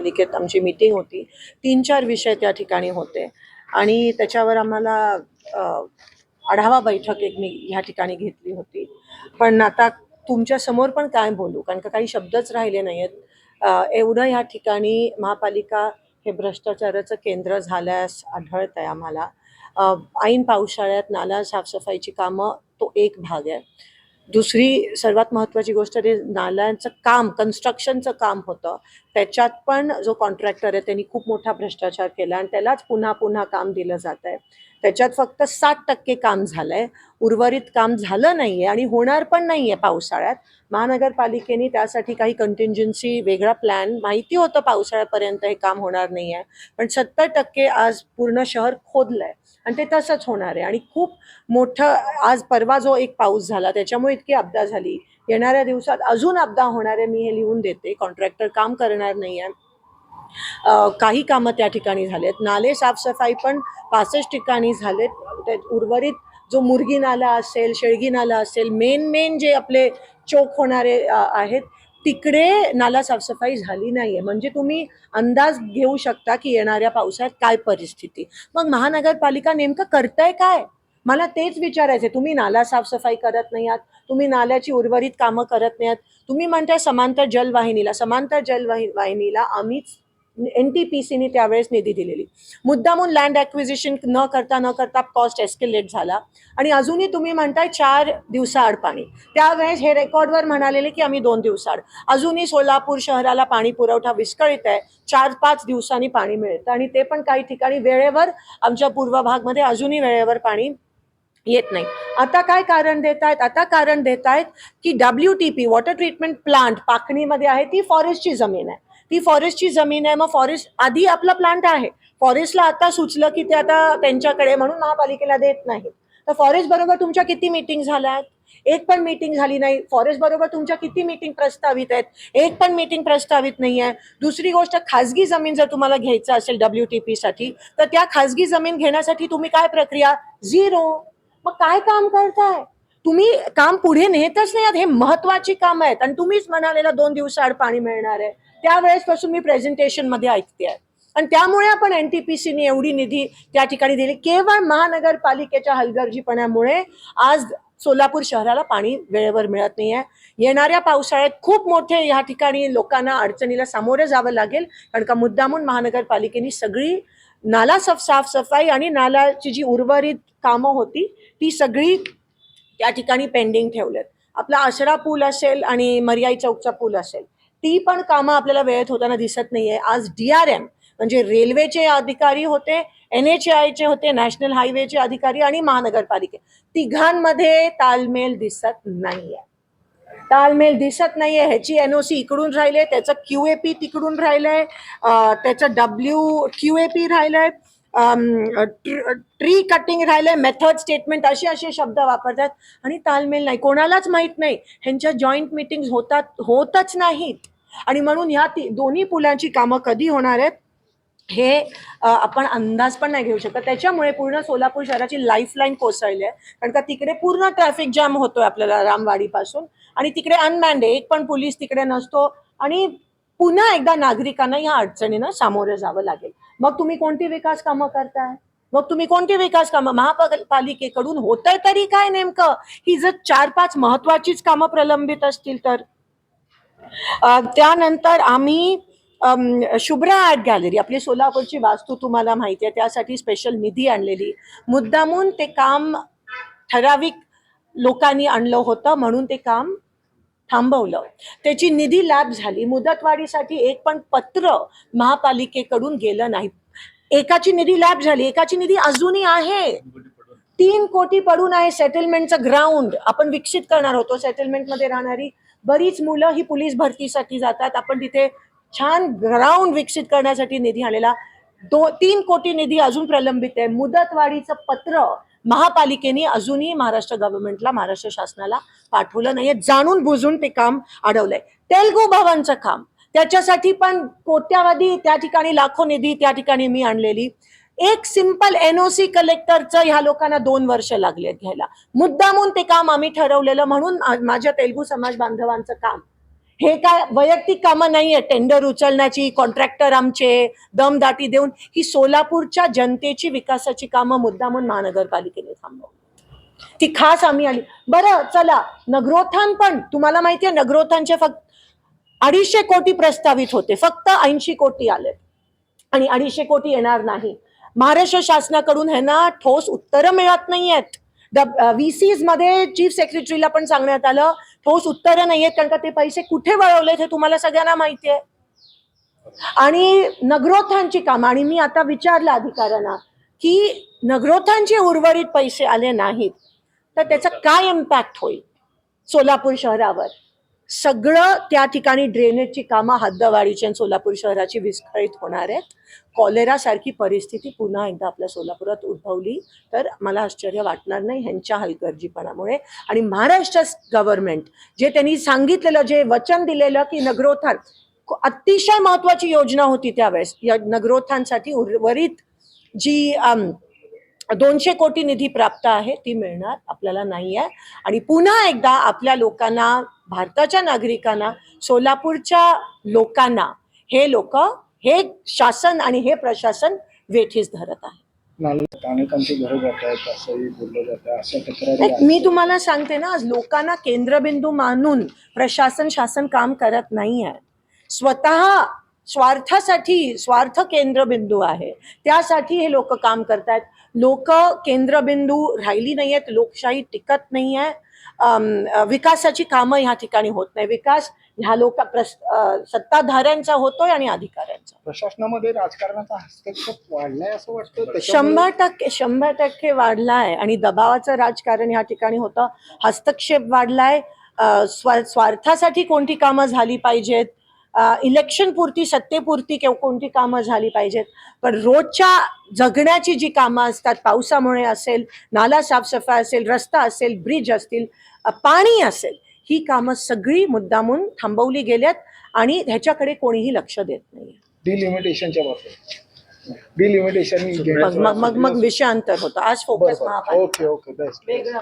महापालिकेत आमची मीटिंग होती. 3-4 विषय त्या ठिकाणी होते आणि त्याच्यावर आम्हाला आढावा बैठक एक मी ह्या ठिकाणी घेतली होती. पण आता तुमच्या समोर पण काय बोलू, कारण का काही शब्दच राहिले नाही आहेत. एवढं ह्या ठिकाणी महापालिका हे भ्रष्टाचाराचं केंद्र झाल्यास आढळत आहे आम्हाला. ऐन पावसाळ्यात नाला साफसफाईची कामं तो एक भाग आहे. दुसरी सर्वात महत्त्वाची गोष्ट ते नाल्यांचं काम, कन्स्ट्रक्शनचं काम होतं. त्याच्यात पण जो कॉन्ट्रॅक्टर आहे त्यांनी खूप मोठा भ्रष्टाचार केला आणि त्यालाच पुन्हा पुन्हा काम दिलं जात आहे. त्याच्यात फक्त 60% काम झालं आहे, उर्वरित काम झालं नाही आहे आणि होणार पण नाही आहे पावसाळ्यात. महानगरपालिकेने त्यासाठी काही कंटिंजन्सी, वेगळा प्लॅन, माहिती होतं पावसाळ्यापर्यंत हे काम होणार नाही आहे, पण 70% आज पूर्ण शहर खोदलं आहे आणि ते तसंच होणार आहे. आणि खूप मोठं आज परवा जो एक पाऊस झाला त्याच्यामुळे इतकी अपदा झाली. येणाऱ्या दिवसात अजून अपदा होणार आहे, मी हे लिहून देते. कॉन्ट्रॅक्टर काम करणार नाही आहे. काही कामं त्या ठिकाणी झालेत. नाले साफसफाई पण 65 ठिकाणी झालेत. उर्वरित जो मुरगी नाला असेल, शेळगी नाला असेल, मेन जे आपले चोक होणारे आहेत तिकडे नाला साफसफाई झाली नाहीये. म्हणजे तुम्ही अंदाज घेऊ शकता की येणाऱ्या पावसाळ्यात काय परिस्थिती. मग महानगरपालिका नेमकं करताय काय? मला तेच विचारायचं. तुम्ही नाला साफसफाई करत नाही आहात, तुम्ही नाल्याची उर्वरित कामं करत नाही आहात. तुम्ही म्हणताय समांतर जलवाहिनीला आम्हीच NTPCने त्यावेळेस निधी दिलेली. मुद्दामून लँड ॲक्विजिशन न करता कॉस्ट एस्केलेट झाला आणि अजूनही तुम्ही म्हणताय 4 दिवसाआड पाणी. त्यावेळेस हे रेकॉर्डवर म्हणालेले की आम्ही 2 दिवसाआड. अजूनही सोलापूर शहराला पाणी पुरवठा विस्कळीत आहे. 4-5 दिवसांनी पाणी मिळतं आणि ते पण काही ठिकाणी वेळेवर. आमच्या पूर्व भागमध्ये अजूनही वेळेवर पाणी येत नाही. आता काय कारण देत आहेत? आता कारण देत आहेत की WTP वॉटर ट्रीटमेंट प्लांट पाकणीमध्ये आहे, ती फॉरेस्टची जमीन आहे. ती फॉरेस्टची जमीन आहे. मग फॉरेस्ट आधी आपला प्लांट आहे, फॉरेस्टला आता सुचलं की ते आता त्यांच्याकडे म्हणून महापालिकेला देत नाही. तर फॉरेस्ट बरोबर तुमच्या किती मीटिंग झाल्यात? एक पण मीटिंग झाली नाही. फॉरेस्ट बरोबर तुमच्या किती मीटिंग प्रस्तावित आहेत? एक पण मीटिंग प्रस्तावित नाही आहे. दुसरी गोष्ट, खाजगी जमीन जर तुम्हाला घ्यायचं असेल WTP साठी, तर त्या खाजगी जमीन घेण्यासाठी तुम्ही काय प्रक्रिया? 0. मग काय काम करताय तुम्ही? काम पुढे नेतच नाही. हे महत्वाची काम आहेत आणि तुम्हीच म्हणालेला 2 दिवसाआड पाणी मिळणार आहे. त्यावेळेस पासून मी प्रेझेंटेशन मध्ये ऐकते आहे आणि त्यामुळे आपण NTPCने एवढी निधी त्या ठिकाणी दिली. केवळ महानगरपालिकेच्या हलगर्जीपणामुळे आज सोलापूर शहराला पाणी वेळेवर मिळत नाही आहे. येणाऱ्या पावसाळ्यात खूप मोठे या ठिकाणी लोकांना अडचणीला सामोरे जावं लागेल, कारण का मुद्दामून महानगरपालिकेने सगळी नाला साफसफाई आणि नाल्याची जी उर्वरित कामं होती ती सगळी त्या ठिकाणी पेंडिंग ठेवलेत. आपला आसरा पूल असेल आणि मर्याई चौकचा पूल असेल, ती पण कामं आपल्याला वेळेत होताना दिसत नाहीये. आज DRM म्हणजे रेल्वेचे अधिकारी होते, NHAIचे होते, नॅशनल हायवेचे अधिकारी आणि महानगरपालिके, तिघांमध्ये ताळमेळ दिसत नाहीये. ह्याची NOC इकडून राहिले, त्याचं QAP तिकडून राहिलंय, त्याचं WQAP राहिलंय, ट्री कटिंग राहिलंय, मेथड स्टेटमेंट, असे शब्द वापरतात आणि ताळमेळ नाही. कोणालाच माहित नाही. ह्यांच्या जॉईंट मीटिंग होतच नाहीत आणि म्हणून ह्या दोन्ही पुलांची कामं कधी होणार आहेत हे आपण अंदाज पण नाही घेऊ शकत. त्याच्यामुळे पूर्ण सोलापूर शहराची लाईफलाईन कोसळली आहे, कारण का तिकडे पूर्ण ट्रॅफिक जॅम होतोय आपल्याला रामवाडीपासून आणि तिकडे अनमॅन्ड आहे, एक पण पोलीस तिकडे नसतो आणि पुन्हा एकदा नागरिकांना या अडचणींना सामोरे जावं लागेल. मग तुम्ही कोणती विकास कामं करताय? महापालिकेकडून होतंय तरी काय नेमकं? ही जर 4-5 महत्वाचीच कामं प्रलंबित असतील तर. त्यानंतर आम्ही शुभ्रा आर्ट गॅलरी, आपली सोलापूरची वास्तू तुम्हाला माहिती आहे, त्यासाठी स्पेशल निधी आणलेली. मुद्दामून ते काम ठराविक लोकांनी आणलं होतं म्हणून ते काम थांबवलं. त्याची निधी लॅप झाली. मुदतवाढीसाठी एक पण पत्र महापालिकेकडून गेलं नाही. एकाची निधी लॅप झाली, एकाची निधी अजूनही आहे. 3 कोटी पडून आहे. सेटलमेंटचं ग्राउंड आपण विकसित करणार होतो. सेटलमेंटमध्ये राहणारी बरीच मुलं ही पोलीस भरतीसाठी जातात. आपण तिथे छान ग्राउंड विकसित करण्यासाठी निधी आलेला. 3 कोटी निधी अजून प्रलंबित आहे. मुदतवाढीचं पत्र महापालिकेने अजूनही महाराष्ट्र गव्हर्नमेंटला, महाराष्ट्र शासनाला पाठवलं नाहीये. जाणून बुजून ते काम अडवलंय. तेलगू भवनचं काम, त्याच्यासाठी पण कोट्यावधी त्या ठिकाणी, लाखो निधी त्या ठिकाणी मी आणलेली. एक सिंपल NOC कलेक्टरचं ह्या लोकांना 2 वर्ष लागले घ्यायला. मुद्दामून ते काम आम्ही ठरवलेलं म्हणून माझ्या तेलगू समाज बांधवांचं काम हे काय वैयक्तिक कामं नाहीये, टेंडर उचलण्याची, कॉन्ट्रॅक्टर आमचे दमदाटी देऊन. ही सोलापूरच्या जनतेची विकासाची कामं मुद्दामून महानगरपालिकेने थांबवली. ती खास आम्ही आली. बरं चला, नगरोत्थान पण तुम्हाला माहितीये, नगरोत्थानचे फक्त 250 कोटी प्रस्तावित होते, फक्त 80 कोटी आले आणि 250 कोटी येणार नाही. महाराष्ट्र शासनाकडून ह्यांना ठोस उत्तरं मिळत नाहीयेत. VCs मध्ये चीफ सेक्रेटरीला पण सांगण्यात आलं, ठोस उत्तरं नाहीयेत, कारण का ते पैसे कुठे वळवलेत हे तुम्हाला सगळ्यांना माहिती आहे. आणि नगरोत्थानची कामं, आणि मी आता विचारलं अधिकाऱ्यांना की नगरोत्थानचे उर्वरित पैसे आले नाहीत तर त्याचा काय इम्पॅक्ट होईल सोलापूर शहरावर. सगळं त्या ठिकाणी ड्रेनेजची कामं हद्दवाढीची आणि सोलापूर शहराची विस्कळीत होणार आहेत. कॉलेरा सारखी परिस्थिती पुन्हा एकदा आपल्या सोलापुरात उद्भवली तर मला आश्चर्य वाटणार नाही ह्यांच्या हलगर्जीपणामुळे. आणि महाराष्ट्र गव्हर्नमेंट जे त्यांनी सांगितलेलं, जे वचन दिलेलं की नगरोत्थान अतिशय महत्वाची योजना होती त्यावेळेस, या नगरोत्थानसाठी उर्वरित जी 200 कोटी निधी प्राप्त आहे ती मिळणार आपल्याला नाही आहे. आणि पुन्हा एकदा आपल्या लोकांना, भारताच्या नागरिकांना, सोलापूरच्या लोकांना हे शासन आणि हे प्रशासन वेठीस धरत आहे. अनेकांची घरं जात आहेत असंही बोललं जातं, अशा तक्रारी. मी तुम्हाला सांगते ना, आज लोकांना केंद्रबिंदू मानून शासन काम करत नाही आहे. स्वतः स्वार्थासाठी, स्वार्थ केंद्रबिंदू आहे, त्यासाठी हे लोक काम करतायत. लोक केंद्रबिंदू राहिली नाही आहेत, लोकशाही टिकत नाही आहे, विकासाची कामं ह्या ठिकाणी होत नाही. विकास ह्या सत्ताधाऱ्यांचा होतोय आणि अधिकाऱ्यांचा. प्रशासनामध्ये राजकारणाचा हस्तक्षेप वाढलाय असं वाटतं. 100% वाढलाय आणि दबावाचं राजकारण ह्या ठिकाणी होतं. हस्तक्षेप वाढलाय. स्वार्थासाठी कोणती कामं झाली पाहिजेत, इलेक्शन पुरती, सत्तेपुरती कोणती कामं झाली पाहिजेत, पण रोजच्या जगण्याची जी कामं असतात, पावसामुळे असेल, नाला साफसफाई असेल, रस्ता असेल, ब्रिज असतील, पाणी असेल, ही कामं सगळी मुद्दामून थांबवली गेल्यात आणि ह्याच्याकडे कोणीही लक्ष देत नाही. डिलिमिटेशनच्या बाबतीत डिलिमिटेशन मग विषयांतर होतं. आज फोकस ओके बेस्ट. वेगळं.